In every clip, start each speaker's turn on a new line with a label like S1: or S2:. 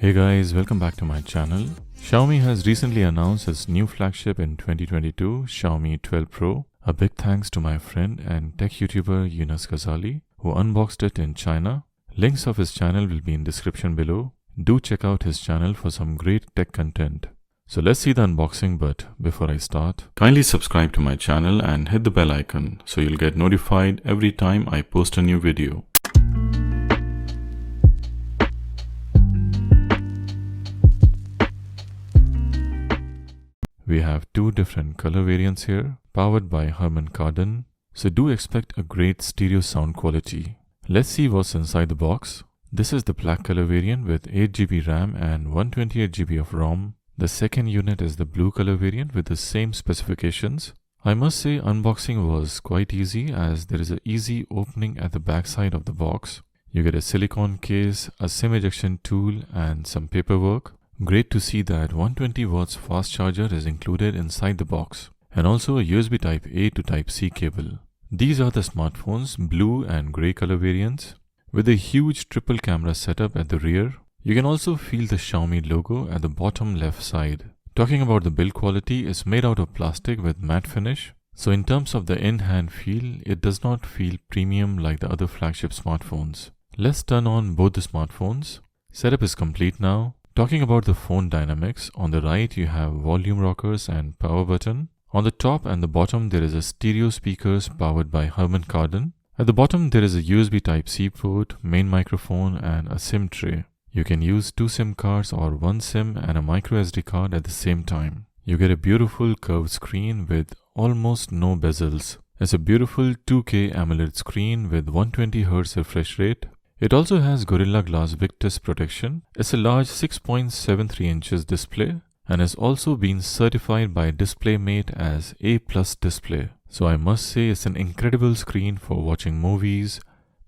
S1: Hey guys, welcome back to my channel. Xiaomi has recently announced its new flagship in 2022, Xiaomi 12 Pro. A big thanks to my friend and tech YouTuber Yunus Ghazali, who unboxed it in China. Links of his channel will be in description below. Do check out his channel for some great tech content. So let's see the unboxing, but before I start, kindly subscribe to my channel and hit the bell icon so you'll get notified every time I post a new video. We have two different color variants here, powered by Harman Kardon, so do expect a great stereo sound quality. Let's see what's inside the box. This is the black color variant with 8GB RAM and 128GB of ROM. The second unit is the blue color variant with the same specifications. I must say unboxing was quite easy as there is an easy opening at the back side of the box. You get a silicone case, a SIM ejection tool and some paperwork. Great to see that 120 watts fast charger is included inside the box, and also a USB type A to type C cable. These are the smartphone's blue and grey color variants with a huge triple camera setup at the rear. You can also feel the Xiaomi logo at the bottom left side. Talking about the build quality, it's made out of plastic with matte finish. So in terms of the in-hand feel, it does not feel premium like the other flagship smartphones. Let's turn on both the smartphones. Setup is complete now. Talking about the phone dynamics, on the right you have volume rockers and power button. On the top and the bottom there is a stereo speakers powered by Harman Kardon. At the bottom there is a USB type C port, main microphone and a SIM tray. You can use two SIM cards or one SIM and a micro SD card at the same time. You get a beautiful curved screen with almost no bezels. It's a beautiful 2K AMOLED screen with 120Hz refresh rate. It also has Gorilla Glass Victus protection. It's a large 6.73 inches display and has also been certified by DisplayMate as A+ display. So I must say it's an incredible screen for watching movies,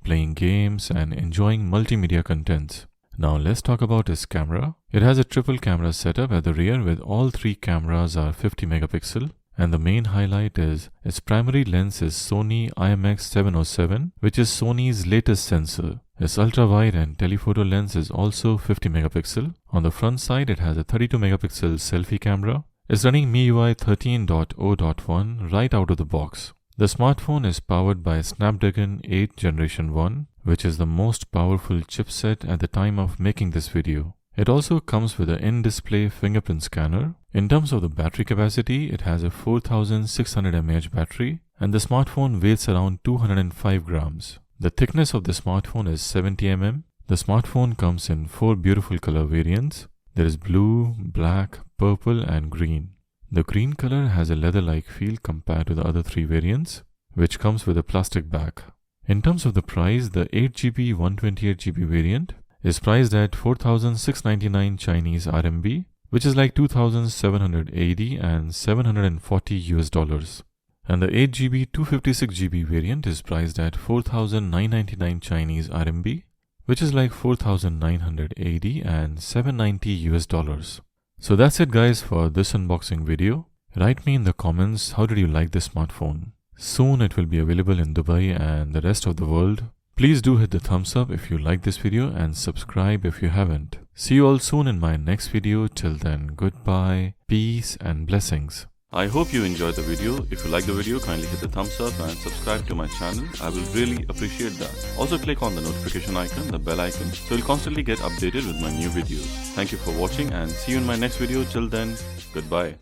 S1: playing games and enjoying multimedia contents. Now let's talk about its camera. It has a triple camera setup at the rear with all three cameras are 50 megapixel. And the main highlight is its primary lens is Sony IMX766, which is Sony's latest sensor. Its ultrawide and telephoto lens is also 50 megapixel. On the front side, it has a 32 megapixel selfie camera. It's running MIUI 13.0.1 right out of the box. The smartphone is powered by Snapdragon 8 Generation 1, which is the most powerful chipset at the time of making this video. It also comes with an in-display fingerprint scanner. In terms of the battery capacity, it has a 4600 mAh battery and the smartphone weighs around 205 grams. The thickness of the smartphone is 70 mm. The smartphone comes in 4 beautiful color variants. There is blue, black, purple and green. The green color has a leather-like feel compared to the other 3 variants, which comes with a plastic back. In terms of the price, the 8GB 128GB variant is priced at 4,699 Chinese RMB, which is like 2,780 and 740 US dollars. And the 8GB 256GB variant is priced at 4,999 Chinese RMB, which is like 4,980 and 790 US dollars. So that's it guys for this unboxing video. Write me in the comments how did you like this smartphone. Soon it will be available in Dubai and the rest of the world. Please do hit the thumbs up if you like this video and subscribe if you haven't. See you all soon in my next video. Till then, goodbye, peace and blessings. I hope you enjoyed the video. If you like the video, kindly hit the thumbs up and subscribe to my channel. I will really appreciate that. Also click on the notification icon, the bell icon, so you'll constantly get updated with my new videos. Thank you for watching and see you in my next video. Till then, goodbye.